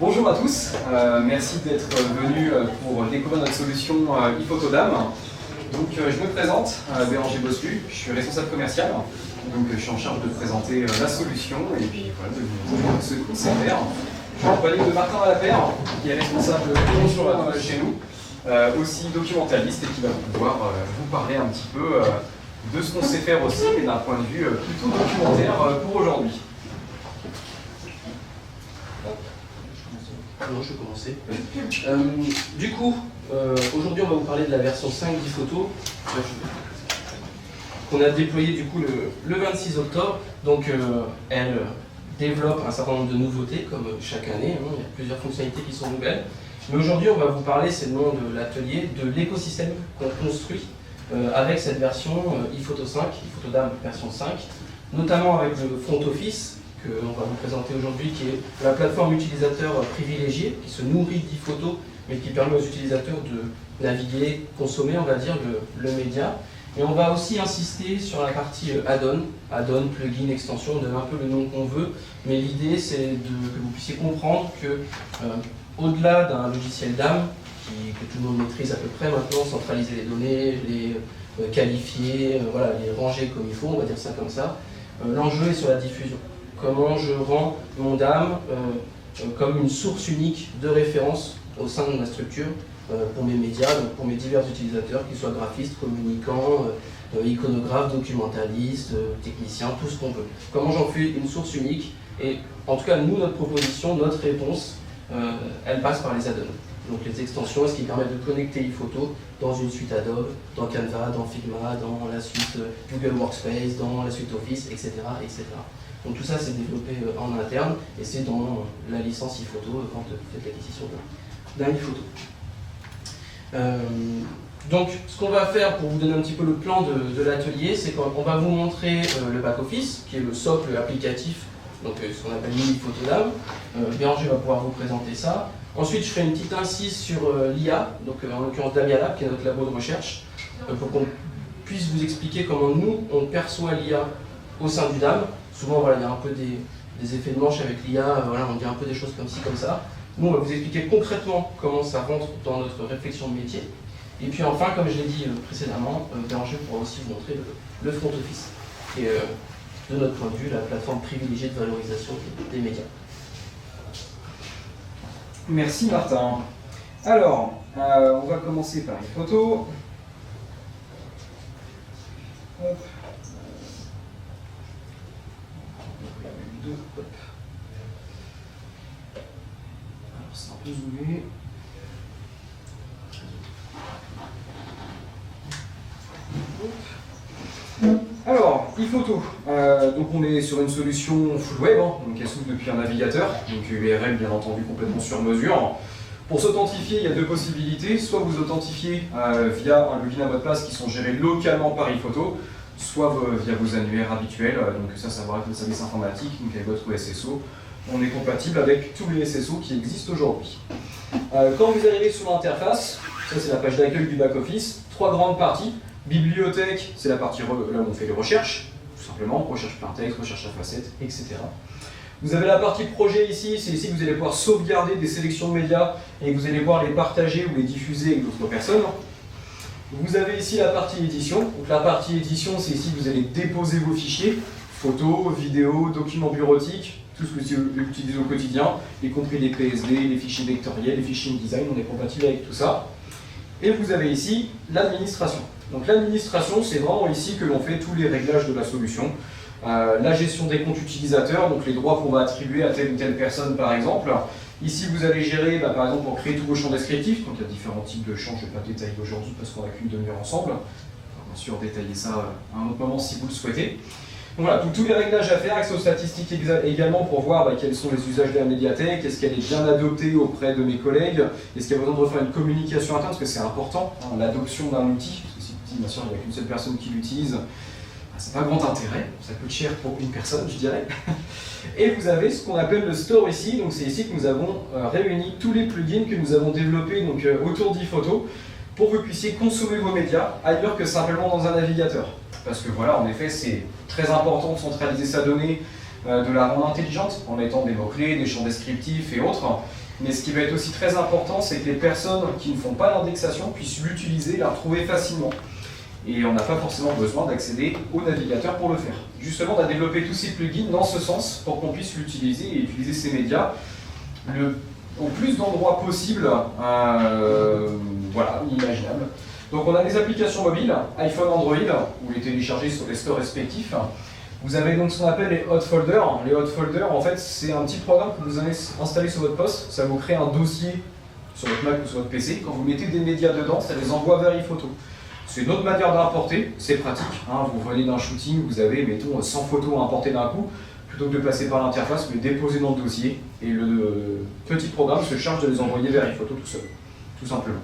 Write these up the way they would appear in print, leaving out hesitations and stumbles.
Bonjour à tous, merci d'être venus pour découvrir notre solution iPhotoDAM. Donc je me présente, Béranger Boscu, je suis responsable commercial, donc je suis en charge de présenter la solution et puis voilà, de vous dire ce qu'on sait faire. Je suis en compagnie de Martin Malapère, qui est responsable de chez nous, aussi documentaliste et qui va pouvoir vous parler un petit peu de ce qu'on sait faire aussi, mais d'un point de vue plutôt documentaire pour aujourd'hui. Non, je vais commencer. Du coup, aujourd'hui on va vous parler de la version 5 d'iPhoto qu'on a déployée du coup le 26 octobre. Donc elle développe un certain nombre de nouveautés comme chaque année, hein, il y a plusieurs fonctionnalités qui sont nouvelles. Mais aujourd'hui on va vous parler, c'est le nom de l'atelier, de l'écosystème qu'on construit avec cette version iPhoto 5, iPhotoDAM version 5, notamment avec le front office qu'on va vous présenter aujourd'hui, qui est la plateforme utilisateur privilégiée, qui se nourrit d'iPhoto, mais qui permet aux utilisateurs de naviguer, consommer, on va dire, le média. Et on va aussi insister sur la partie add-on, plugin, extension, on donne un peu le nom qu'on veut, mais l'idée c'est que vous puissiez comprendre que au-delà d'un logiciel DAM, que tout le monde maîtrise à peu près maintenant, centraliser les données, les qualifier, voilà, les ranger comme il faut, on va dire ça comme ça, l'enjeu est sur la diffusion. Comment je rends mon DAM comme une source unique de référence au sein de ma structure pour mes médias, donc pour mes divers utilisateurs, qu'ils soient graphistes, communicants, iconographes, documentalistes, techniciens, tout ce qu'on veut. Comment j'en fais une source unique? Et en tout cas, nous, notre proposition, notre réponse, elle passe par les add-ons. Donc les extensions, ce qui permet de connecter iPhoto dans une suite Adobe, dans Canva, dans Figma, dans la suite Google Workspace, dans la suite Office, etc. etc. Donc tout ça c'est développé en interne et c'est dans la licence iPhoto quand vous faites l'acquisition d'un iPhoto. Donc ce qu'on va faire pour vous donner un petit peu le plan de l'atelier, c'est qu'on va vous montrer le back-office, qui est le socle applicatif, donc ce qu'on appelle iPhotoDAM. Béranger va pouvoir vous présenter ça. Ensuite je ferai une petite incise sur l'IA, donc en l'occurrence Damialab, qui est notre labo de recherche, pour qu'on puisse vous expliquer comment nous on perçoit l'IA au sein du DAM. Souvent, voilà, il y a un peu des effets de manche avec l'IA, voilà, on dit un peu des choses comme ci, comme ça. Nous, on va vous expliquer concrètement comment ça rentre dans notre réflexion de métier. Et puis enfin, comme je l'ai dit précédemment, Béranger pourra aussi vous montrer le front office. Et de notre point de vue, la plateforme privilégiée de valorisation des médias. Merci Martin. Alors, on va commencer par les photos. Hop. Alors c'est un peu zoomé. Alors, iPhoto. Donc on est sur une solution full web, hein, donc elle s'ouvre depuis un navigateur, donc URL bien entendu complètement sur mesure. Pour s'authentifier, il y a deux possibilités. Soit vous authentifiez via un login à mot de passe qui sont gérés localement par iPhoto, soit via vos annuaires habituels, donc ça va avec le service informatique, donc avec votre SSO. On est compatible avec tous les SSO qui existent aujourd'hui. Quand vous arrivez sur l'interface, ça c'est la page d'accueil du back-office, trois grandes parties. Bibliothèque, c'est la partie là où on fait les recherches, tout simplement, recherche plein texte, recherche à facettes, etc. Vous avez la partie projet ici, c'est ici que vous allez pouvoir sauvegarder des sélections de médias et que vous allez pouvoir les partager ou les diffuser avec d'autres personnes. Vous avez ici la partie édition. Donc la partie édition, c'est ici que vous allez déposer vos fichiers, photos, vidéos, documents bureautiques, tout ce que vous utilisez au quotidien, y compris les PSD, les fichiers vectoriels, les fichiers InDesign, on est compatible avec tout ça. Et vous avez ici l'administration. Donc l'administration, c'est vraiment ici que l'on fait tous les réglages de la solution. La gestion des comptes utilisateurs, donc les droits qu'on va attribuer à telle ou telle personne par exemple. Ici, vous allez gérer, par exemple, pour créer tous vos champs descriptifs. Donc il y a différents types de champs, je ne vais pas détailler aujourd'hui parce qu'on n'a qu'une demi-heure ensemble. On va bien sûr détailler ça à un autre moment si vous le souhaitez. Donc voilà, tous les réglages à faire, accès aux statistiques également pour voir quels sont les usages de la médiathèque, est-ce qu'elle est bien adoptée auprès de mes collègues, est-ce qu'il y a besoin de refaire une communication interne, parce que c'est important, hein, l'adoption d'un outil, parce que si l'outil, bien sûr, il n'y a qu'une seule personne qui l'utilise, c'est pas grand intérêt, ça coûte cher pour une personne, je dirais. Et vous avez ce qu'on appelle le store ici, donc c'est ici que nous avons réuni tous les plugins que nous avons développés donc, autour d'iPhoto pour que vous puissiez consommer vos médias ailleurs que simplement dans un navigateur. Parce que voilà, en effet, c'est très important de centraliser sa donnée, de la rendre intelligente en mettant des mots-clés, des champs descriptifs et autres. Mais ce qui va être aussi très important, c'est que les personnes qui ne font pas l'indexation puissent l'utiliser, la retrouver facilement. Et on n'a pas forcément besoin d'accéder au navigateur pour le faire. Justement, on a développé tous ces plugins dans ce sens pour qu'on puisse l'utiliser et utiliser ces médias au plus d'endroits possible, voilà, imaginable. Donc on a des applications mobiles, iPhone, Android, vous les téléchargez sur les stores respectifs. Vous avez donc ce qu'on appelle les hot folders. Les hot folders, en fait, c'est un petit programme que vous allez installer sur votre poste. Ça vous crée un dossier sur votre Mac ou sur votre PC. Quand vous mettez des médias dedans, ça les envoie vers iPhoto. C'est une autre manière d'importer, c'est pratique. Hein. Vous venez d'un shooting, vous avez, mettons, 100 photos à importer d'un coup. Plutôt que de passer par l'interface, vous les déposez dans le dossier et le petit programme se charge de les envoyer vers iPhoto tout seul, tout simplement.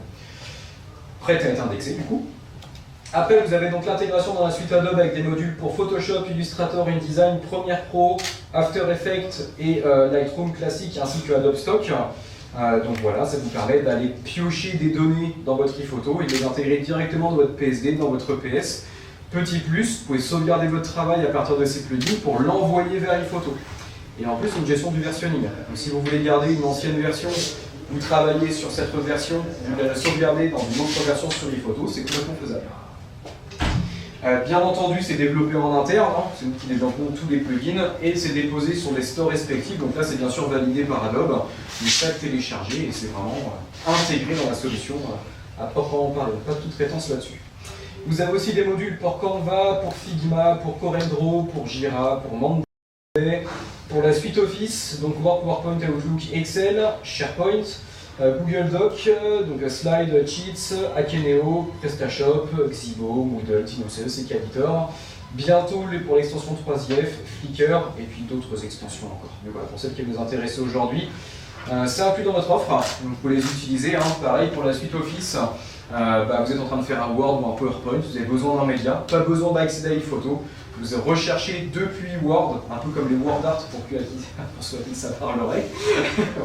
Prêt à être indexé du coup. Après, vous avez donc l'intégration dans la suite Adobe avec des modules pour Photoshop, Illustrator, InDesign, Premiere Pro, After Effects et Lightroom classique ainsi que Adobe Stock. Donc voilà, ça vous permet d'aller piocher des données dans votre iPhoto et de les intégrer directement dans votre PSD, dans votre EPS. Petit plus, vous pouvez sauvegarder votre travail à partir de ces plugins pour l'envoyer vers iPhoto. Et en plus, une gestion du versionning. Donc si vous voulez garder une ancienne version, vous travaillez sur cette version, vous la sauvegardez dans une autre version sur iPhoto, c'est complètement faisable. Bien entendu, c'est développé en interne, hein, c'est nous qui développons tous les plugins, et c'est déposé sur les stores respectifs, donc là c'est bien sûr validé par Adobe, mais ça téléchargé et c'est vraiment intégré dans la solution à proprement parler, pas de toute traitance là-dessus. Vous avez aussi des modules pour Canva, pour Figma, pour CorelDRAW, pour Jira, pour Monday, pour la suite Office, donc Word, PowerPoint, Outlook, Excel, SharePoint, Google Doc, donc Slide, Cheats, Akeneo, PrestaShop, Xibo, Moodle, TinoSeus et Editor. Bientôt pour l'extension 3IF, Flickr et puis d'autres extensions encore. Mais voilà, pour celles qui nous intéressent aujourd'hui, c'est inclus dans votre offre, donc vous pouvez les utiliser. Hein. Pareil pour la suite Office, vous êtes en train de faire un Word ou un PowerPoint, vous avez besoin d'un média, pas besoin d'accéder à iPhoto. Vous recherchez depuis Word, un peu comme les WordArt pour ceux à qui ça parlerait.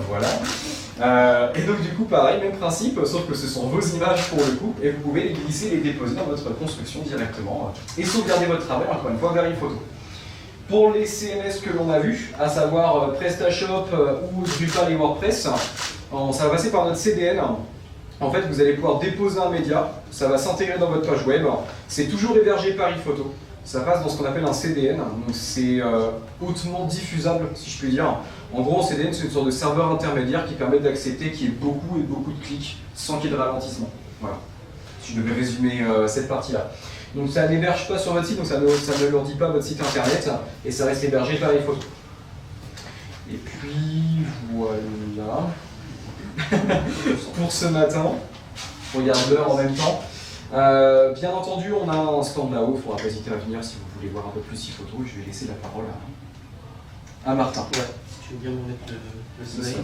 Voilà. Et donc du coup, pareil, même principe, sauf que ce sont vos images pour le coup, et vous pouvez les glisser, les déposer dans votre construction directement, et sauvegarder votre travail, encore une fois, vers iPhoto. Pour les CMS que l'on a vus, à savoir PrestaShop ou Drupal et WordPress, ça va passer par notre CDN. En fait, vous allez pouvoir déposer un média, ça va s'intégrer dans votre page web, c'est toujours hébergé par iPhoto. Ça passe dans ce qu'on appelle un CDN, donc c'est hautement diffusable, si je puis dire. En gros, un CDN, c'est une sorte de serveur intermédiaire qui permet d'accepter qu'il y ait beaucoup et beaucoup de clics sans qu'il y ait de ralentissement. Voilà, si je devais résumer cette partie-là. Donc ça n'héberge pas sur votre site, donc ça ne leur dit pas votre site internet, et ça reste hébergé par iPhoto. Et puis, voilà. Pour ce matin, on regarde l'heure en même temps. Bien entendu, on a un stand là-haut, il ne faudra pas hésiter à venir si vous voulez voir un peu plus iPhoto. Je vais laisser la parole à Martin. Ouais, si tu veux bien me mettre le slide.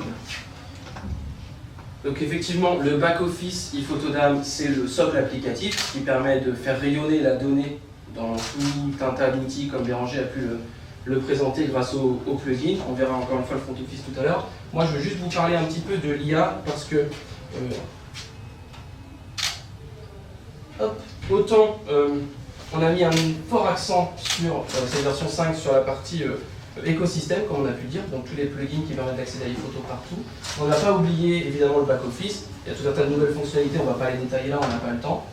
Donc effectivement, le back-office iPhotodam, c'est le socle applicatif qui permet de faire rayonner la donnée dans tout un tas d'outils comme Béranger a pu le présenter grâce au plugin. On verra encore une fois le front office tout à l'heure. Moi, je veux juste vous parler un petit peu de l'IA parce que autant on a mis un fort accent sur cette version 5 sur la partie écosystème, comme on a pu le dire, donc tous les plugins qui permettent d'accéder à iPhoto partout. On n'a pas oublié évidemment le back-office, il y a tout un tas de nouvelles fonctionnalités, on ne va pas les détailler là, on n'a pas le temps.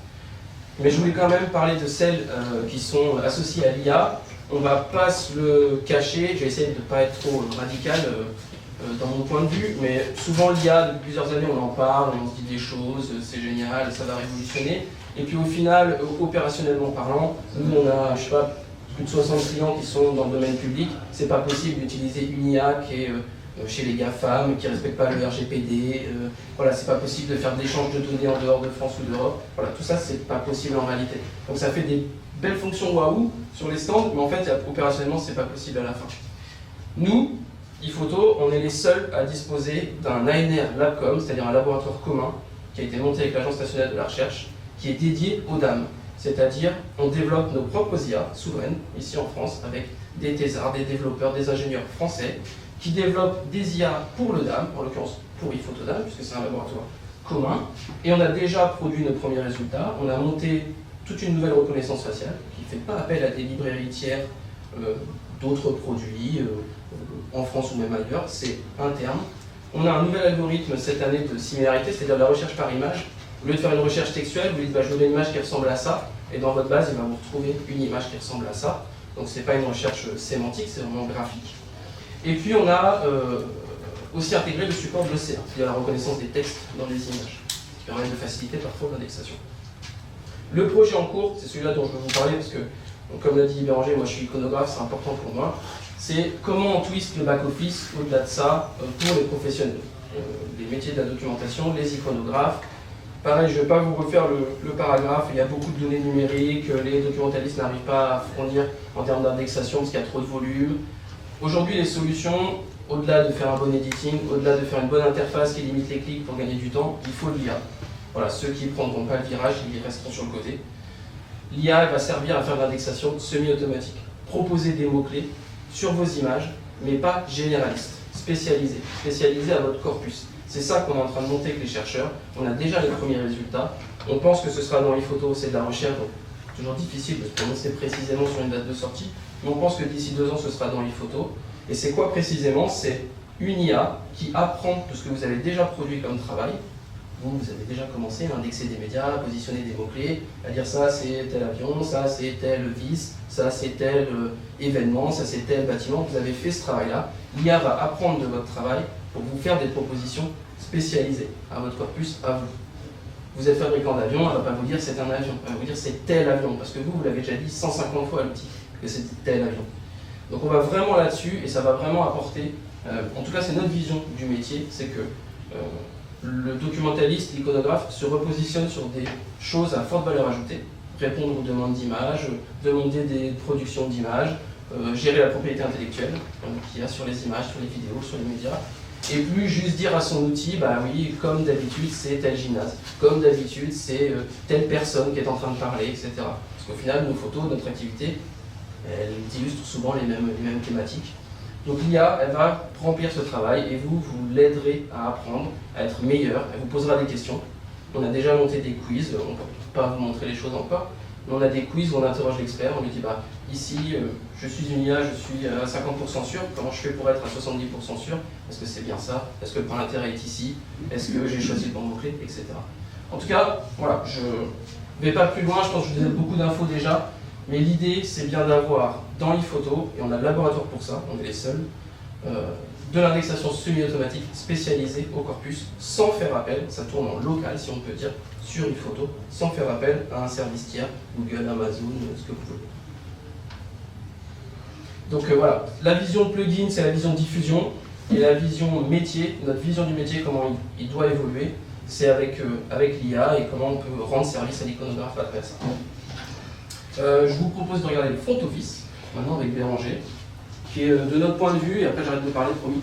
Mais je voulais quand même parler de celles qui sont associées à l'IA. On ne va pas se le cacher, je vais essayer de ne pas être trop radical dans mon point de vue, mais souvent l'IA, depuis plusieurs années, on en parle, on se dit des choses, c'est génial, ça va révolutionner. Et puis au final, opérationnellement parlant, nous on a, je sais pas, plus de 60 clients qui sont dans le domaine public. C'est pas possible d'utiliser une IA qui est chez les GAFAM, qui ne respecte pas le RGPD. Voilà, c'est pas possible de faire de l'échange de données en dehors de France ou d'Europe. Voilà, tout ça, c'est pas possible en réalité. Donc ça fait des belles fonctions waouh sur les stands, mais en fait, opérationnellement, c'est pas possible à la fin. Nous, iPhoto, on est les seuls à disposer d'un ANR Labcom, c'est-à-dire un laboratoire commun, qui a été monté avec l'Agence nationale de la recherche, qui est dédié aux DAM. C'est-à-dire, on développe nos propres IA souveraines, ici en France, avec des thésards, des développeurs, des ingénieurs français, qui développent des IA pour le DAM, en l'occurrence pour iPhotodam, puisque c'est un laboratoire commun. Et on a déjà produit nos premiers résultats. On a monté toute une nouvelle reconnaissance faciale, qui ne fait pas appel à des librairies tiers d'autres produits, en France ou même ailleurs, c'est interne. On a un nouvel algorithme cette année de similarité, c'est-à-dire la recherche par image. Au lieu de faire une recherche textuelle, vous dites bah, je veux une image qui ressemble à ça, et dans votre base, il va vous retrouver une image qui ressemble à ça. Donc ce n'est pas une recherche sémantique, c'est vraiment graphique. Et puis on a aussi intégré le support de l'OCR, c'est-à-dire la reconnaissance des textes dans les images, ce qui permet de faciliter parfois l'indexation. Le projet en cours, c'est celui-là dont je veux vous parler, parce que, comme l'a dit Béranger, moi je suis iconographe, c'est important pour moi, c'est comment on twist le back-office au-delà de ça pour les professionnels, les métiers de la documentation, les iconographes. Pareil, je ne vais pas vous refaire le paragraphe, il y a beaucoup de données numériques, les documentalistes n'arrivent pas à fournir en termes d'indexation parce qu'il y a trop de volume. Aujourd'hui, les solutions, au-delà de faire un bon editing, au-delà de faire une bonne interface qui limite les clics pour gagner du temps, il faut l'IA. Voilà, ceux qui ne prendront pas le virage, ils resteront sur le côté. L'IA va servir à faire de l'indexation semi-automatique. Proposer des mots-clés sur vos images, mais pas généralistes, spécialisés à votre corpus. C'est ça qu'on est en train de monter avec les chercheurs. On a déjà les premiers résultats. On pense que ce sera dans ePhoto, c'est de la recherche, donc toujours difficile de se prononcer précisément sur une date de sortie. Mais on pense que d'ici 2 ans, ce sera dans ePhoto. Et c'est quoi précisément? C'est une IA qui apprend de ce que vous avez déjà produit comme travail. Vous avez déjà commencé à indexer des médias, à positionner des mots-clés, à dire ça c'est tel avion, ça c'est tel vis, ça c'est tel événement, ça c'est tel bâtiment. Vous avez fait ce travail-là. L'IA va apprendre de votre travail pour vous faire des propositions spécialisées à votre corpus, à vous. Vous êtes fabricant d'avion, elle ne va pas vous dire c'est un avion, elle va vous dire c'est tel avion, parce que vous l'avez déjà dit 150 fois à l'outil, que c'est tel avion. Donc on va vraiment là-dessus, et ça va vraiment apporter, en tout cas c'est notre vision du métier, c'est que le documentaliste, l'iconographe se repositionne sur des choses à forte valeur ajoutée, répondre aux demandes d'images, demander des productions d'images, gérer la propriété intellectuelle qu'il y a sur les images, sur les vidéos, sur les médias, et plus juste dire à son outil, bah oui, comme d'habitude c'est tel gymnase, comme d'habitude c'est telle personne qui est en train de parler, etc. Parce qu'au final, nos photos, notre activité, elles illustrent souvent les mêmes thématiques. Donc l'IA, elle va remplir ce travail et vous l'aiderez à apprendre, à être meilleur, elle vous posera des questions. On a déjà monté des quiz, on ne peut pas vous montrer les choses encore, mais on a des quiz où on interroge l'expert, on lui dit bah, ici je suis une IA, je suis à 50% sûr, comment je fais pour être à 70% sûr? Est-ce que c'est bien ça? Est-ce que le point d'intérêt est ici? Est-ce que j'ai choisi le bon mot-clé? Etc. En tout cas, voilà, je ne vais pas plus loin, je pense que je vous donne beaucoup d'infos déjà. Mais l'idée, c'est bien d'avoir dans ePhoto, et on a le laboratoire pour ça, on est les seuls, de l'indexation semi-automatique spécialisée au corpus, sans faire appel, ça tourne en local si on peut dire, sur ePhoto, sans faire appel à un service tiers, Google, Amazon, ce que vous voulez. Donc voilà, la vision de plugin, c'est la vision diffusion, et la vision métier, notre vision du métier, comment il doit évoluer, c'est avec l'IA et comment on peut rendre service à l'iconographe après ça. Je vous propose de regarder le front office, maintenant avec Béranger, qui est de notre point de vue, et après j'arrête de parler, promis,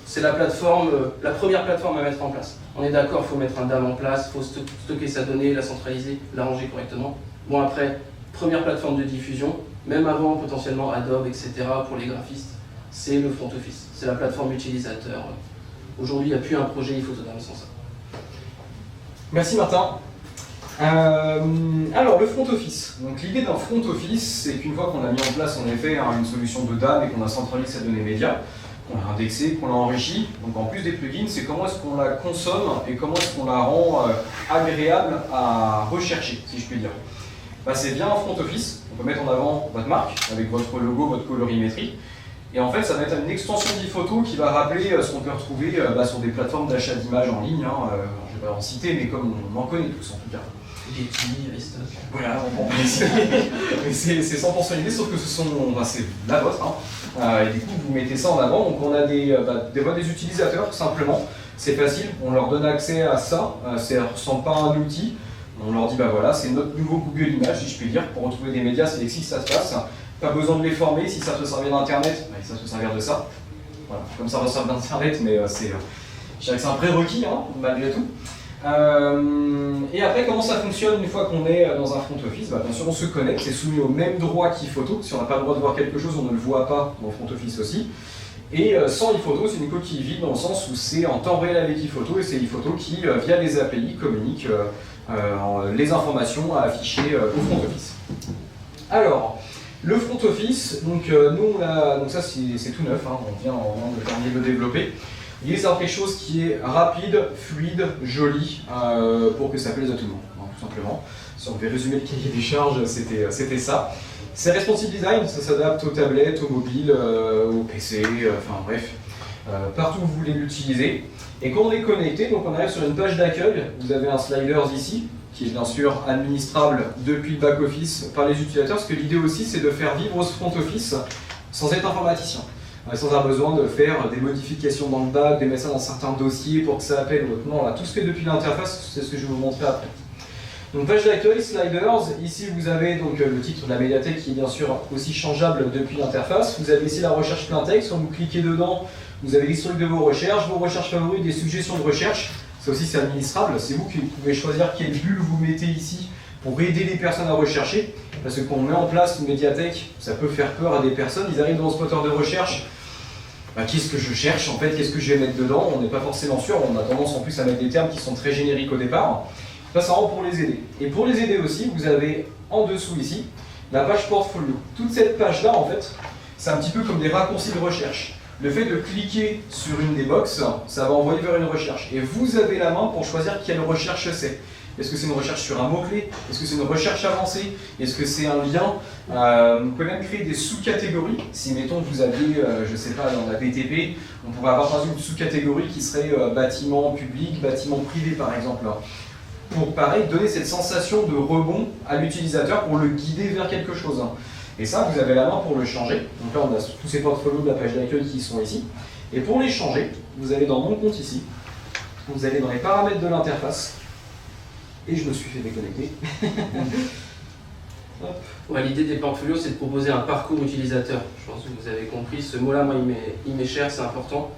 c'est la première plateforme à mettre en place. On est d'accord, il faut mettre un DAM en place, il faut stocker sa donnée, la centraliser, la ranger correctement. Bon après, première plateforme de diffusion, même avant potentiellement Adobe, etc. pour les graphistes, c'est le front office, c'est la plateforme utilisateur. Aujourd'hui, il n'y a plus un projet ePhoto DAM sans ça. Merci Martin. Alors le front office. Donc l'idée d'un front office, c'est qu'une fois qu'on a mis en place en effet une solution de DAM et qu'on a centralisé sa donnée média, qu'on l'a indexée, qu'on l'a enrichie, donc en plus des plugins, c'est comment est-ce qu'on la consomme et comment est-ce qu'on la rend agréable à rechercher, si je puis dire. Bah, c'est bien un front office, on peut mettre en avant votre marque avec votre logo, votre colorimétrie. Et en fait, ça va être une extension d'ePhoto qui va rappeler ce qu'on peut retrouver sur des plateformes d'achat d'images en ligne. Je ne vais pas en citer, mais comme on en connaît tous en tout cas. Getty, Aristote. Voilà, on peut essayer. Mais c'est 100% l'idée, sauf que c'est la vôtre. Et du coup, vous mettez ça en avant. Donc on a des utilisateurs, simplement. C'est facile, on leur donne accès à ça. Ça ne ressemble pas à un outil. On leur dit, bah voilà, c'est notre nouveau Google Images, si je puis dire. Pour retrouver des médias, c'est ici que ça se passe. Pas besoin de les former, si ça peut servir d'Internet, bah, ça peut servir de ça. Voilà, comme ça resservir d'Internet, mais je dirais que c'est un prérequis, malgré tout. Et après, comment ça fonctionne une fois qu'on est dans un front office? Bah, bien sûr, on se connecte, c'est soumis aux mêmes droits qu'ePhoto. Si on n'a pas le droit de voir quelque chose, on ne le voit pas dans le front office aussi. Et sans ePhoto, c'est une coquille vide dans le sens où c'est en temps réel avec ePhoto, et c'est ePhoto qui, via les API, communique les informations à afficher au front office. Alors, le front office, donc ça c'est tout neuf, on vient de terminer de le développer. L'idée c'est d'avoir quelque chose qui est rapide, fluide, joli, pour que ça plaise à tout le monde, hein, tout simplement. Si on devait résumer le cahier des charges, c'était ça. C'est responsive design, ça s'adapte aux tablettes, aux mobiles, aux PC, enfin bref, partout où vous voulez l'utiliser. Et quand on est connecté, donc on arrive sur une page d'accueil, vous avez un sliders ici, qui est bien sûr administrable depuis le back-office par les utilisateurs, parce que l'idée aussi c'est de faire vivre ce front office sans être informaticien, sans avoir besoin de faire des modifications dans le back, de mettre ça dans certains dossiers pour que ça appelle ou autre. Non, là, tout se fait depuis l'interface, c'est ce que je vais vous montrer après. Donc page d'accueil, sliders, ici vous avez donc le titre de la médiathèque qui est bien sûr aussi changeable depuis l'interface. Vous avez ici la recherche plein texte, quand vous cliquez dedans, vous avez l'historique de vos recherches favorites, des suggestions de recherche. Ça aussi c'est administrable, c'est vous qui pouvez choisir quelle bulle vous mettez ici pour aider les personnes à rechercher. Parce que quand on met en place une médiathèque, ça peut faire peur à des personnes, ils arrivent dans le spotter de recherche. Qu'est-ce que je cherche en fait, qu'est-ce que je vais mettre dedans? On n'est pas forcément sûr, on a tendance en plus à mettre des termes qui sont très génériques au départ. Ça, ça rend pour les aider. Et pour les aider aussi, vous avez en dessous ici la page portfolio. Toute cette page-là, en fait, c'est un petit peu comme des raccourcis de recherche. Le fait de cliquer sur une des boxes, ça va envoyer vers une recherche. Et vous avez la main pour choisir quelle recherche c'est. Est-ce que c'est une recherche sur un mot-clé? Est-ce que c'est une recherche avancée? Est-ce que c'est un lien? On peut même créer des sous-catégories. Si, mettons, vous aviez, je ne sais pas, dans la BTP, on pourrait avoir par exemple une sous-catégorie qui serait bâtiment public, bâtiment privé, par exemple. Pour, pareil, donner cette sensation de rebond à l'utilisateur pour le guider vers quelque chose. Et ça, vous avez la main pour le changer. Donc là, on a tous ces portfolios de la page d'accueil qui sont ici. Et pour les changer, vous allez dans Mon compte ici, vous allez dans les paramètres de l'interface, et je me suis fait déconnecter. Ouais, l'idée des portfolios, c'est de proposer un parcours utilisateur. Je pense que vous avez compris, ce mot-là, moi, il m'est cher, c'est important.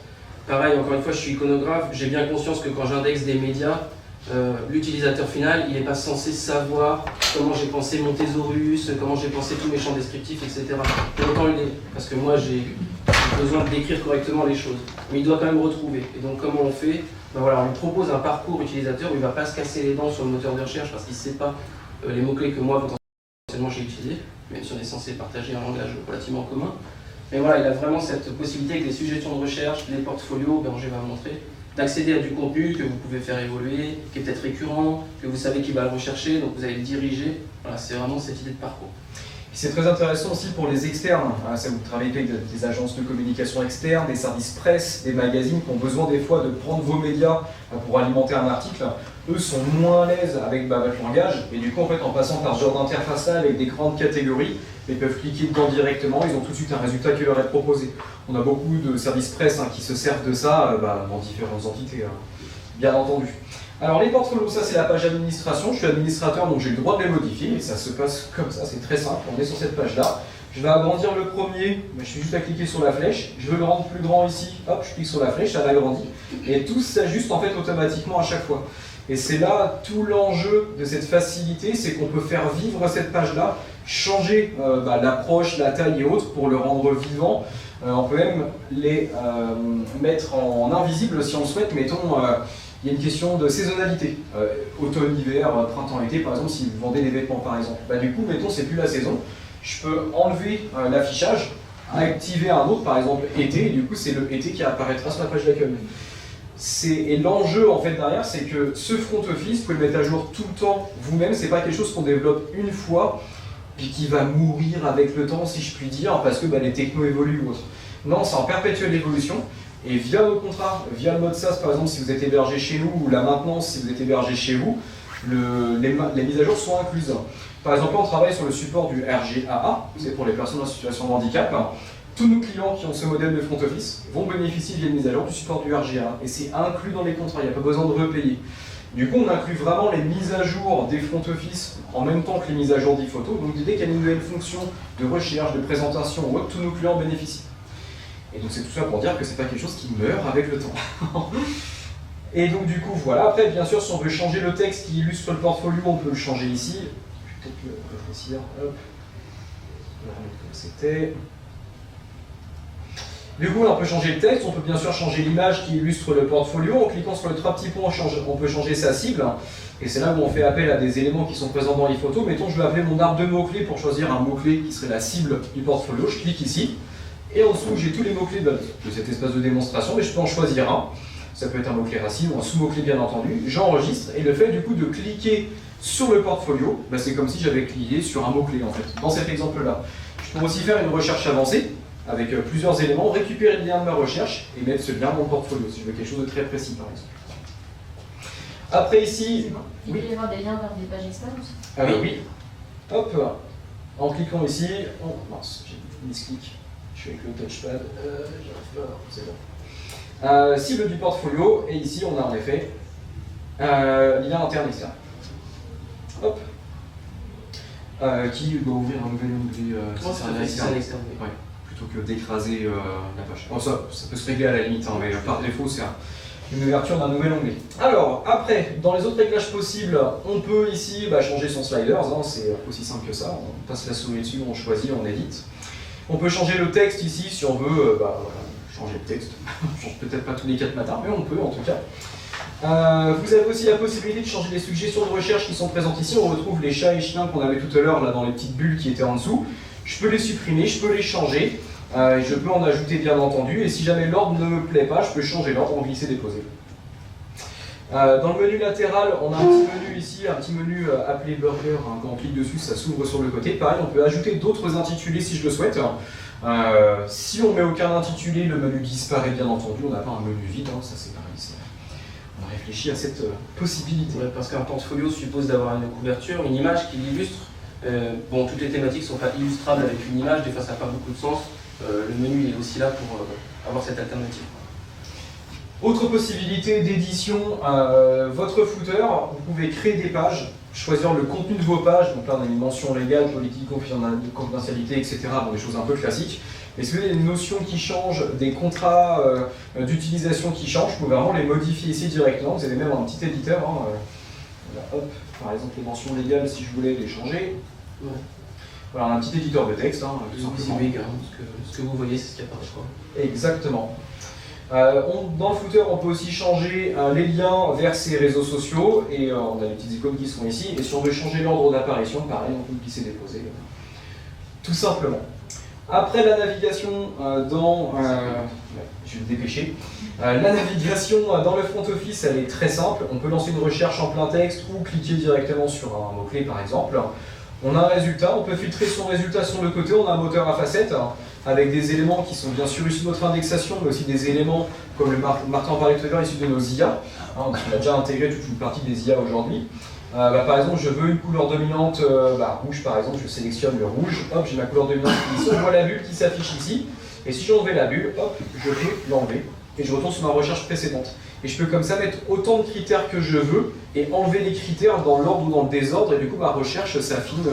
Pareil, encore une fois, je suis iconographe, j'ai bien conscience que quand j'indexe des médias, l'utilisateur final, il n'est pas censé savoir comment j'ai pensé mon thésaurus, comment j'ai pensé tous mes champs descriptifs, etc. Pour autant l'idée, parce que moi j'ai besoin de décrire correctement les choses. Mais il doit quand même retrouver. Et donc comment on fait? Voilà, on lui propose un parcours utilisateur où il ne va pas se casser les dents sur le moteur de recherche parce qu'il ne sait pas les mots-clés que moi potentiellement j'ai utilisés, même si on est censé partager un langage relativement commun. Mais voilà, il a vraiment cette possibilité avec les suggestions de recherche, les portfolios, Béranger va montrer, d'accéder à du contenu que vous pouvez faire évoluer, qui est peut-être récurrent, que vous savez qu'il va le rechercher, donc vous allez le diriger. Voilà, c'est vraiment cette idée de parcours. C'est très intéressant aussi pour les externes. Ça, vous travaillez avec des agences de communication externes, des services presse, des magazines qui ont besoin des fois de prendre vos médias pour alimenter un article. Eux sont moins à l'aise avec votre langage et du coup en fait en passant par ce genre d'interface là avec des grandes catégories, ils peuvent cliquer dedans directement, ils ont tout de suite un résultat qui leur est proposé. On a beaucoup de services presse qui se servent de ça dans différentes entités, bien entendu. Alors les portfolios, ça c'est la page administration, je suis administrateur donc j'ai le droit de les modifier et ça se passe comme ça, c'est très simple, on est sur cette page là. Je vais agrandir le premier, je suis juste à cliquer sur la flèche, je veux le rendre plus grand ici, hop je clique sur la flèche, ça l'agrandit et tout s'ajuste en fait automatiquement à chaque fois. Et c'est là tout l'enjeu de cette facilité, c'est qu'on peut faire vivre cette page là, changer l'approche, la taille et autres pour le rendre vivant. On peut même les mettre en invisible si on le souhaite, mettons. Il y a une question de saisonnalité, automne, hiver, printemps, été, par exemple, si vous vendez des vêtements par exemple. Du coup, mettons, c'est plus la saison, je peux enlever l'affichage, activer un autre, par exemple été, et du coup, c'est le été qui apparaîtra sur la page d'accueil. Et l'enjeu en fait derrière, c'est que ce front office, vous pouvez le mettre à jour tout le temps vous-même, c'est pas quelque chose qu'on développe une fois, puis qui va mourir avec le temps, si je puis dire, parce que les technos évoluent ou autre. Non, c'est en perpétuelle évolution. Et via nos contrats, via le mode SaaS par exemple, si vous êtes hébergé chez nous, ou la maintenance si vous êtes hébergé chez vous, les mises à jour sont incluses. Par exemple, on travaille sur le support du RGAA, c'est pour les personnes en situation de handicap. Tous nos clients qui ont ce modèle de front office vont bénéficier via une mise à jour du support du RGAA. Et c'est inclus dans les contrats, il n'y a pas besoin de repayer. Du coup, on inclut vraiment les mises à jour des front office en même temps que les mises à jour d'e-photo. Donc dès qu'il y a une nouvelle fonction de recherche, de présentation ou autre, tous nos clients bénéficient. Et donc c'est tout ça pour dire que c'est pas quelque chose qui meurt avec le temps. Et donc du coup voilà, après bien sûr si on veut changer le texte qui illustre le portfolio, on peut le changer ici. Je vais peut-être le rétrécir, hop. On va remettre comme c'était. Du coup on peut changer le texte, on peut bien sûr changer l'image qui illustre le portfolio. En cliquant sur les trois petits points, on peut changer sa cible. Et c'est là où on fait appel à des éléments qui sont présents dans les photos. Mettons je veux appeler mon arbre de mots-clés pour choisir un mot-clé qui serait la cible du portfolio. Je clique ici. Et en dessous, j'ai tous les mots-clés de cet espace de démonstration, mais je peux en choisir un. Ça peut être un mot-clé racine ou un sous-mot-clé bien entendu. J'enregistre et le fait du coup de cliquer sur le portfolio, bah, c'est comme si j'avais cliqué sur un mot-clé en fait, dans cet exemple-là. Je peux aussi faire une recherche avancée avec plusieurs éléments, récupérer le lien de ma recherche et mettre ce lien dans le portfolio si je veux quelque chose de très précis par exemple. Après ici... Il peut y avoir des liens vers des pages externes aussi. Ah oui. Hop, en cliquant ici, mince, j'ai misclick, je suis avec le touchpad, j'arrive pas, c'est bon. Cible du portfolio, et ici on a en effet lien interne externe. Hop. Qui doit ouvrir un nouvel onglet c'est un externe. Ouais, plutôt que d'écraser la page. Bon, ça peut se régler à la limite, hein, mais par défaut c'est une ouverture d'un nouvel onglet. Alors, après, dans les autres réglages possibles, on peut ici changer son sliders, hein, c'est aussi simple que ça. On passe la souris dessus, on choisit, on édite. On peut changer le texte ici si on veut changer le texte. On change peut-être pas tous les 4 matins, mais on peut en tout cas. Vous avez aussi la possibilité de changer les suggestions de recherche qui sont présentes ici. On retrouve les chats et chiens qu'on avait tout à l'heure là dans les petites bulles qui étaient en dessous. Je peux les supprimer, je peux les changer. Je peux en ajouter bien entendu, et si jamais l'ordre ne me plaît pas, je peux changer l'ordre en glisser-déposer. Dans le menu latéral, on a un petit menu ici, un petit menu appelé Burger, hein, quand on clique dessus, ça s'ouvre sur le côté. Pareil, on peut ajouter d'autres intitulés si je le souhaite. Si on met aucun intitulé, le menu disparaît bien entendu, on n'a pas un menu vide, hein, ça c'est pareil. On a réfléchi à cette possibilité. Ouais, parce qu'un portfolio suppose d'avoir une couverture, une image qui l'illustre. Bon, toutes les thématiques ne sont pas illustrables avec une image, des fois ça n'a pas beaucoup de sens. Le menu est aussi là pour avoir cette alternative. Autre possibilité d'édition, votre footer, vous pouvez créer des pages, choisir le contenu de vos pages, donc là on a une mention légale, politique, confidentialité, etc. Bon, des choses un peu classiques. Mais si vous avez des notions qui changent, des contrats d'utilisation qui changent, vous pouvez vraiment les modifier ici directement. Vous avez même un petit éditeur. Hein, là, hop, par exemple les mentions légales si je voulais les changer. Ouais. Voilà, un petit éditeur de texte, hein, tout simplement. Ce que vous voyez, c'est ce qui apparaît. Exactement. Dans le footer, on peut aussi changer les liens vers ses réseaux sociaux, et on a les petites icônes qui sont ici. Et si on veut changer l'ordre d'apparition, pareil, on peut glisser déposer, tout simplement. Après la navigation je vais me dépêcher. La navigation dans le front office, elle est très simple. On peut lancer une recherche en plein texte ou cliquer directement sur un mot-clé par exemple. On a un résultat, on peut filtrer son résultat sur le côté, on a un moteur à facettes avec des éléments qui sont bien sûr issus de notre indexation, mais aussi des éléments comme le Martin en parlait tout à l'heure, issus de nos IA. On a déjà intégré toute une partie des IA aujourd'hui. Par exemple, je veux une couleur dominante rouge, par exemple, je sélectionne le rouge, hop, j'ai ma couleur dominante ici, on voit la bulle qui s'affiche ici, et si j'enlève la bulle, hop, je peux l'enlever, et je retourne sur ma recherche précédente. Et je peux comme ça mettre autant de critères que je veux, et enlever les critères dans l'ordre ou dans le désordre, et du coup ma recherche s'affine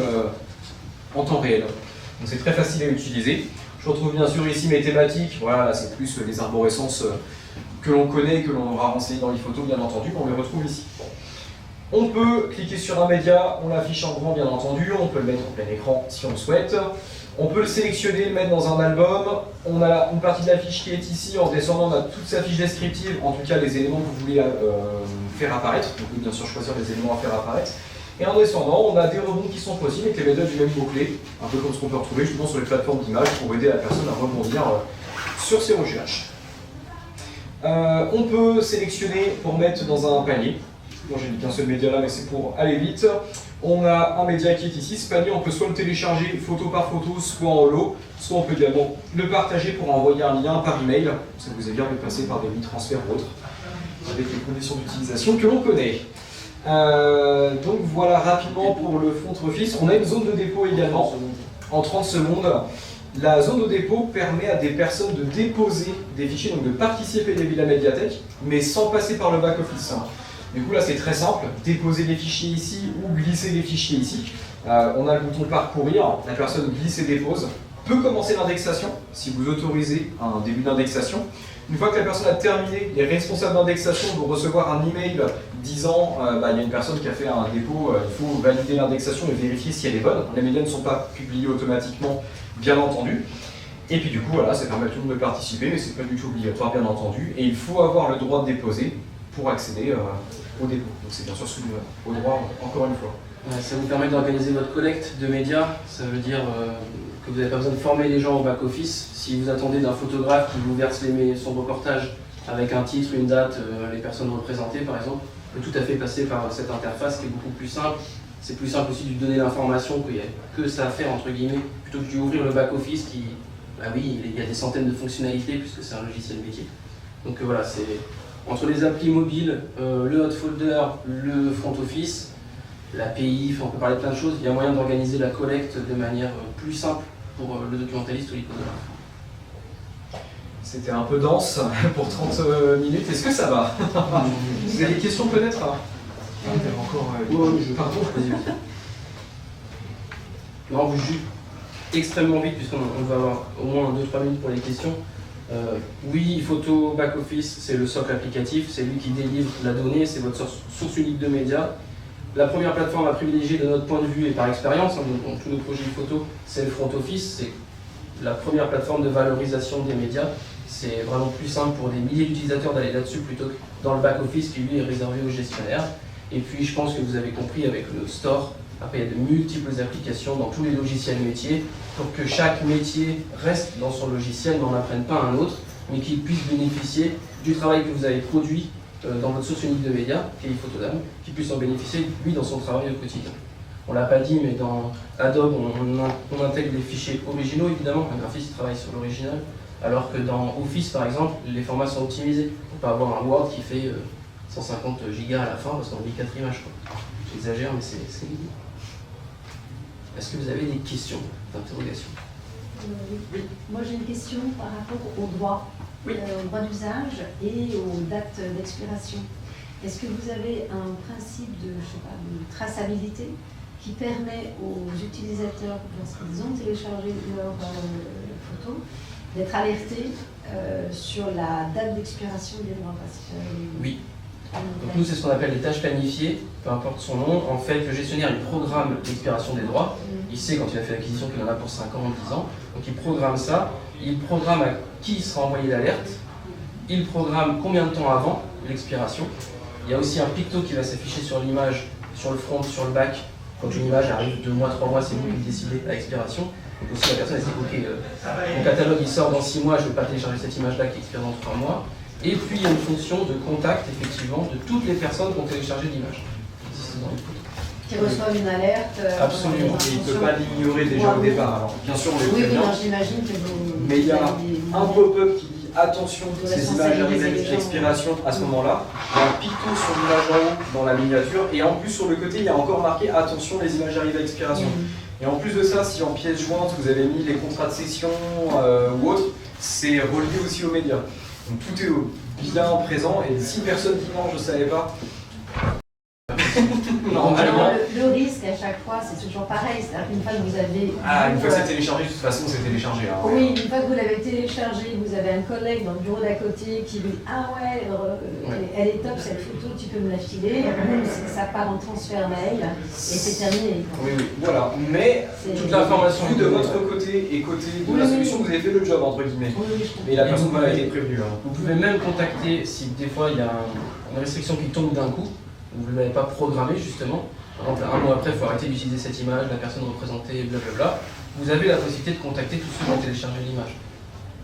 en temps réel. Donc c'est très facile à utiliser. Je retrouve bien sûr ici mes thématiques, voilà, là c'est plus les arborescences que l'on connaît, que l'on aura renseigné dans l'iPhoto bien entendu, on les retrouve ici. On peut cliquer sur un média, on l'affiche en grand bien entendu, on peut le mettre en plein écran si on le souhaite. On peut le sélectionner, le mettre dans un album. On a une partie de la fiche qui est ici, en descendant on a toute sa fiche descriptive, en tout cas les éléments que vous voulez faire apparaître. Vous pouvez bien sûr choisir les éléments à faire apparaître. Et en descendant, on a des rebonds qui sont possibles avec les méthodes du même mot-clé, un peu comme ce qu'on peut retrouver justement sur les plateformes d'images pour aider la personne à rebondir sur ses recherches. On peut sélectionner pour mettre dans un panier. Moi j'ai mis qu'un seul média là, mais c'est pour aller vite. On a un média qui est ici, ce panier, on peut soit le télécharger photo par photo, soit en holo, soit on peut également le partager pour envoyer un lien par email. Ça vous est bien de passer par des transferts ou autres, avec les conditions d'utilisation que l'on connaît. Donc voilà rapidement pour le front office. On a une zone de dépôt également, en 30 secondes. La zone de dépôt permet à des personnes de déposer des fichiers, donc de participer à la médiathèque, mais sans passer par le back-office. Du coup là c'est très simple, déposer les fichiers ici ou glisser les fichiers ici. On a le bouton parcourir, la personne glisse et dépose, peut commencer l'indexation si vous autorisez un début d'indexation. Une fois que la personne a terminé, les responsables d'indexation vont recevoir un email disant il y a une personne qui a fait un dépôt, il faut valider l'indexation et vérifier si elle est bonne. Les médias ne sont pas publiés automatiquement, bien entendu. Et puis du coup, voilà, ça permet à tout le monde de participer, mais c'est pas du tout obligatoire, bien entendu. Et il faut avoir le droit de déposer pour accéder au dépôt. Donc c'est bien sûr soumis au droit, encore une fois. Ça vous permet d'organiser votre collecte de médias, ça veut dire que vous n'avez pas besoin de former les gens au back-office. Si vous attendez d'un photographe qui vous verse son reportage avec un titre, une date, les personnes représentées par exemple, peut tout à fait passer par cette interface qui est beaucoup plus simple. C'est plus simple aussi de lui donner l'information qu'il n'y a que ça à faire, entre guillemets, plutôt que de lui ouvrir le back-office qui, bah oui, il y a des centaines de fonctionnalités puisque c'est un logiciel métier. Donc voilà, c'est entre les applis mobiles, le hot folder, le front office, l'API, on peut parler de plein de choses, il y a moyen d'organiser la collecte de manière plus simple pour le documentaliste ou l'iconographe. C'était un peu dense pour 30 minutes. Est-ce que ça va? Vous avez des questions peut-être? Encore. Pardon. Non, vous jugez extrêmement vite puisqu'on va avoir au moins 2-3 minutes pour les questions. Oui, photo back-office, c'est le socle applicatif, c'est lui qui délivre la donnée, c'est votre source unique de médias. La première plateforme à privilégier de notre point de vue et par expérience, dans tous nos projets photo, c'est le front office, c'est la première plateforme de valorisation des médias. C'est vraiment plus simple pour des milliers d'utilisateurs d'aller là-dessus plutôt que dans le back-office qui lui est réservé aux gestionnaires. Et puis je pense que vous avez compris avec le store, après il y a de multiples applications dans tous les logiciels métiers pour que chaque métier reste dans son logiciel, n'en apprenne pas un autre, mais qu'il puisse bénéficier du travail que vous avez produit dans votre source unique de médias, qui est Photodam, qu'il puisse en bénéficier lui dans son travail au quotidien. On l'a pas dit, mais dans Adobe, on intègre des fichiers originaux évidemment, un graphiste travaille sur l'original, alors que dans Office par exemple, les formats sont optimisés. On peut avoir un Word qui fait 150 gigas à la fin parce qu'on lit 4 images. J'exagère, mais c'est l'idée. Est-ce que vous avez des questions, d'interrogations? Oui. Moi j'ai une question par rapport au droit, au droit d'usage et aux dates d'expiration. Est-ce que vous avez un principe de traçabilité qui permet aux utilisateurs, lorsqu'ils ont téléchargé leur photo, d'être alertés sur la date d'expiration des droits? Oui. Donc nous, c'est ce qu'on appelle les tâches planifiées, peu importe son nom. En fait, le gestionnaire, il programme l'expiration des droits. Il sait quand il a fait l'acquisition qu'il en a pour 5 ans, 10 ans. Donc il programme ça. Il programme à qui sera envoyé l'alerte. Il programme combien de temps avant l'expiration. Il y a aussi un picto qui va s'afficher sur l'image, sur le front, sur le back. Quand une image arrive 2 mois, 3 mois, c'est vous qui décidez à l'expiration. Donc aussi la personne elle se dit, ok, mon catalogue il sort dans 6 mois, je ne vais pas télécharger cette image-là qui expire dans 3 mois. Et puis il y a une fonction de contact, effectivement, de toutes les personnes qui ont téléchargé l'image. Qui reçoivent une alerte. Absolument. Et il ne peut pas l'ignorer déjà au départ. Alors, bien sûr, on les Oui, prévient. j'imagine que vous. Mais il y a un pop-up qui dit attention, ces images arrivent à l'expiration à ce moment-là. Il y a un picto sur l'image en haut dans la miniature. Et en plus, sur le côté, il y a encore marqué attention, les images arrivent à expiration. Et en plus de ça, si en pièce jointe, vous avez mis les contrats de session ou autre, c'est relié aussi aux médias. Donc tout est bien présent. Et si personne dit non, je ne savais pas. Non, le risque à chaque fois, c'est toujours pareil. C'est-à-dire qu'une fois que vous avez. Ah, une fois que c'est téléchargé, de toute façon, c'est téléchargé. Hein, ouais. Oui, une fois que vous l'avez téléchargé, vous avez un collègue dans le bureau d'à côté qui lui dit ah ouais, elle est top cette photo, tu peux me la filer. Boum, ça part en transfert mail et c'est terminé. Oui, voilà. Mais toute l'information vue de votre côté et côté de la solution, vous avez fait le job, entre guillemets. Mais la personne n'a pas été prévenue. Hein. Vous pouvez même contacter si des fois il y a une restriction qui tombe d'un coup. Vous ne l'avez pas programmé justement. Par exemple, un mois après, il faut arrêter d'utiliser cette image, la personne représentée, blablabla. Vous avez la possibilité de contacter tous ceux qui ont téléchargé l'image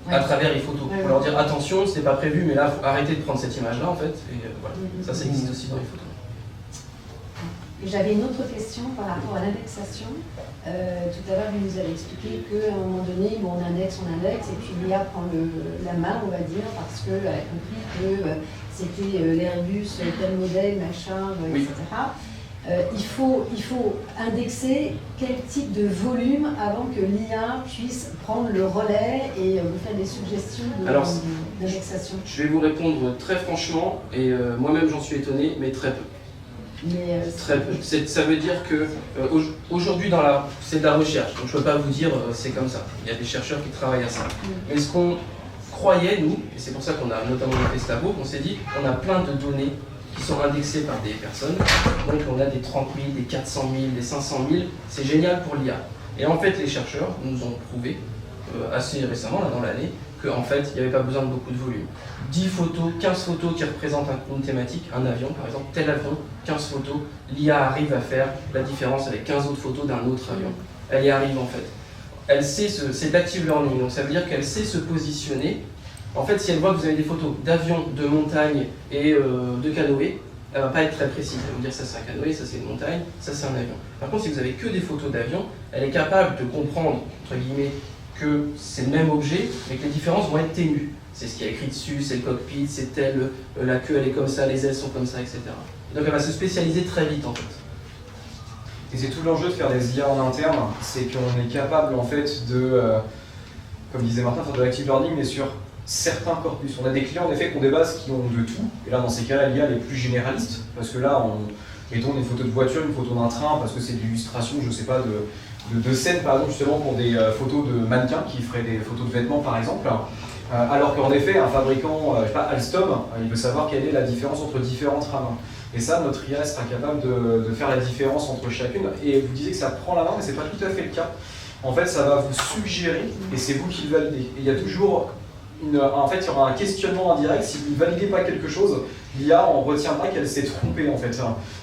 à travers les photos. Pour leur dire attention, ce n'est pas prévu, mais là, il faut arrêter de prendre cette image-là en fait. Et voilà, ça existe aussi dans les photos. J'avais une autre question par rapport à l'indexation. Tout à l'heure, vous nous avez expliqué qu'à un moment donné, on indexe, et puis l'IA prend la main, on va dire, parce qu'elle a compris que c'était l'Airbus, tel modèle, machin, etc. Il faut indexer quel type de volume avant que l'IA puisse prendre le relais et vous faire des suggestions d'indexation? Je vais vous répondre très franchement, et moi-même j'en suis étonné, mais très peu. Très peu. Ça veut dire que aujourd'hui c'est de la recherche, donc je ne peux pas vous dire c'est comme ça. Il y a des chercheurs qui travaillent à ça. Mais ce qu'on croyait, nous, et c'est pour ça qu'on a notamment monté ce labo, on s'est dit on a plein de données qui sont indexées par des personnes. Donc on a des 30 000, des 400 000, des 500 000. C'est génial pour l'IA. Et en fait, les chercheurs nous ont prouvé assez récemment, là, dans l'année, qu'en fait, il n'y avait pas besoin de beaucoup de volume. 10 photos, 15 photos qui représentent une thématique, un avion par exemple, tel avion, 15 photos, l'IA arrive à faire la différence avec 15 autres photos d'un autre avion. Elle y arrive en fait. elle sait c'est d'active learning, donc ça veut dire qu'elle sait se positionner. En fait, si elle voit que vous avez des photos d'avions, de montagnes et de canoës, elle va pas être très précise. Elle va vous dire ça c'est un canoë, ça c'est une montagne, ça c'est un avion. Par contre, si vous avez que des photos d'avions, elle est capable de comprendre, entre guillemets, que c'est le même objet, mais que les différences vont être ténues. C'est ce qui est écrit dessus, c'est le cockpit, c'est tel, la queue elle est comme ça, les ailes sont comme ça, etc. Et donc elle va se spécialiser très vite en fait. Et c'est tout l'enjeu de faire des IA en interne, c'est qu'on est capable en fait de, comme disait Martin, faire de l'active learning, mais sur certains corpus. On a des clients en effet qui ont des bases qui ont de tout, et là dans ces cas-là, l'IA les plus généralistes, parce que là, mettons une photo de voiture, une photo d'un train, parce que c'est de l'illustration, je sais pas, de scènes par exemple, justement pour des photos de mannequins qui feraient des photos de vêtements par exemple. Alors qu'en effet, un fabricant, je sais pas, Alstom, il veut savoir quelle est la différence entre différentes rames. Et ça, notre IA sera capable de faire la différence entre chacune. Et vous disiez que ça prend la main, mais c'est pas tout à fait le cas. En fait, ça va vous suggérer, et c'est vous qui le validez. Et il y a toujours en fait, il y aura un questionnement indirect. Si vous ne validez pas quelque chose, l'IA en retiendra qu'elle s'est trompée en fait.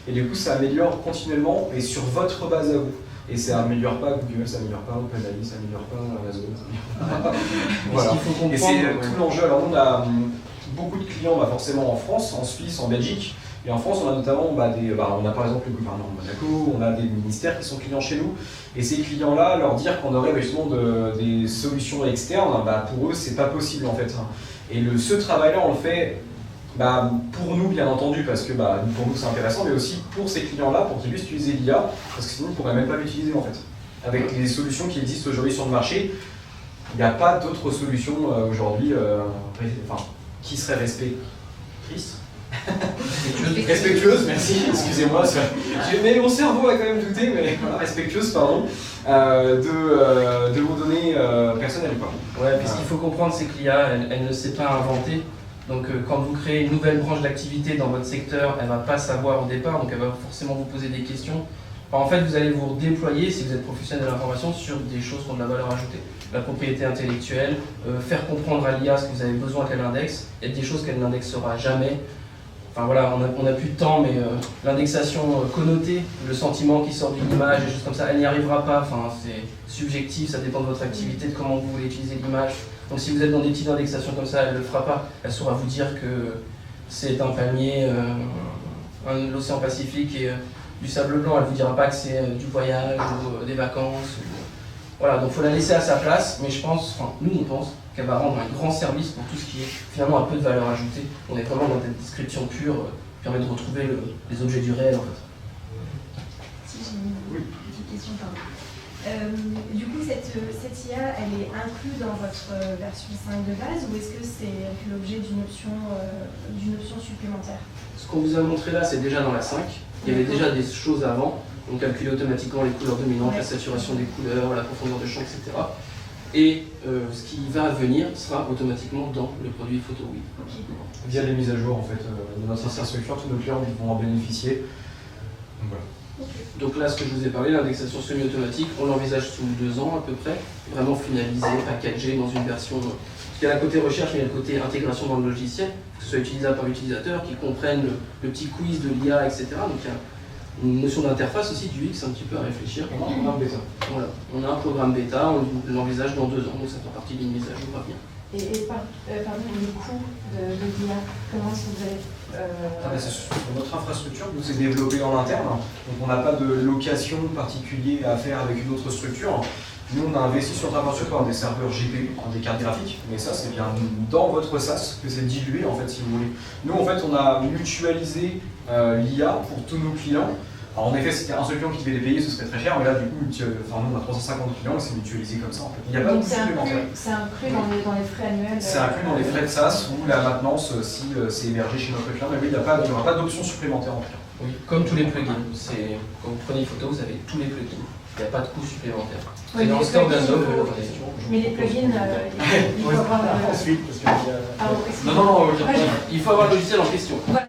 Et du coup, ça améliore continuellement et sur votre base à vous. Et ça améliore pas Google, ça améliore pas OpenAI, ça améliore pas Amazon. Voilà. Et c'est tout l'enjeu. Alors nous, on a beaucoup de clients, forcément en France, en Suisse, en Belgique. Et en France, on a notamment on a par exemple le gouvernement de Monaco, on a des ministères qui sont clients chez nous. Et ces clients-là, leur dire qu'on aurait justement des solutions externes, pour eux, c'est pas possible en fait. Et ce travail-là, on le fait pour nous, bien entendu, parce que pour nous c'est intéressant, mais aussi pour ces clients-là, pour qu'ils puissent utiliser l'IA, parce que sinon ils ne pourraient même pas l'utiliser en fait. Avec les solutions qui existent aujourd'hui sur le marché, il n'y a pas d'autres solutions aujourd'hui qui seraient respectrices. Respectueuse, merci, excusez-moi, mais mon cerveau a quand même douté, mais voilà, respectueuse, pardon, de vos données personnelles. Ouais, puis ce qu'il faut comprendre, c'est que l'IA, elle ne sait pas inventer. Donc quand vous créez une nouvelle branche d'activité dans votre secteur, elle ne va pas savoir au départ, donc elle va forcément vous poser des questions. En fait, vous allez vous déployer, si vous êtes professionnel de l'information, sur des choses qui ont de la valeur ajoutée. La propriété intellectuelle, faire comprendre à l'IA ce que vous avez besoin qu'elle indexe, il y a des choses qu'elle n'indexera jamais. Enfin voilà, on n'a plus de temps, mais l'indexation connotée, le sentiment qui sort d'une image, des choses comme ça, elle n'y arrivera pas. Enfin, c'est subjectif, ça dépend de votre activité, de comment vous voulez utiliser l'image. Donc si vous êtes dans des petites indexations comme ça, elle ne le fera pas. Elle saura vous dire que c'est un palmier, l'océan Pacifique et du sable blanc. Elle ne vous dira pas que c'est du voyage ou des vacances. Voilà, donc il faut la laisser à sa place, mais nous on pense qu'elle va rendre un grand service pour tout ce qui est finalement un peu de valeur ajoutée. On est vraiment dans cette description pure qui permet de retrouver les objets du réel en fait. Si j'ai une petite question, pardon. Du coup, cette IA, elle est inclue dans votre version 5 de base ou est-ce que c'est l'objet d'une option supplémentaire? Ce qu'on vous a montré là, c'est déjà dans la 5. Il y avait déjà des choses avant. On calculait automatiquement les couleurs dominantes, la saturation des couleurs, la profondeur de champ, etc. Et ce qui va venir sera automatiquement dans le produit photo, oui. Okay. Via les mises à jour en fait de notre infrastructure, tous nos clients vont en bénéficier. Donc voilà. Okay. Donc là, ce que je vous ai parlé, l'indexation semi-automatique, on l'envisage sous 2 ans à peu près, vraiment finalisé, packagé dans une version. Parce qu'il y a le côté recherche, mais il y a le côté intégration dans le logiciel, que ce soit utilisable par l'utilisateur, qui comprenne le petit quiz de l'IA, etc. Donc il y a une notion d'interface aussi, du X, un petit peu à réfléchir. On a un programme bêta. Voilà, on a un programme bêta, on l'envisage dans 2 ans, donc ça fait partie d'une mise à jour à venir. Pardon, le coût de l'IA, comment est-ce que vous avez... Notre infrastructure nous est développée en interne, donc on n'a pas de location particulière à faire avec une autre structure. Nous, on a investi sur notre infrastructure dans des serveurs GPU, des cartes graphiques, mais ça, c'est bien dans votre SaaS que c'est dilué, en fait, si vous voulez. Nous, en fait, on a mutualisé l'IA pour tous nos clients. Alors, en effet, si c'était un seul client qui devait les payer, ce serait très cher, mais là, du coup, nous, on a 350 clients et c'est mutualisé comme ça, en fait. Il n'y a pas de coût supplémentaire. C'est inclus dans les frais annuels. C'est inclus dans les frais de SaaS ou la maintenance si c'est hébergé chez notre client, mais oui, il n'y aura pas d'option supplémentaire en tout cas. Oui, comme tous les plugins. Quand vous prenez une photo, vous avez tous les plugins. Il n'y a pas de coût supplémentaire. Oui, dans le store d'Adobe, mais les plugins, il faut avoir... Ensuite, parce que... Pardon, non, il faut avoir le logiciel en question. Voilà.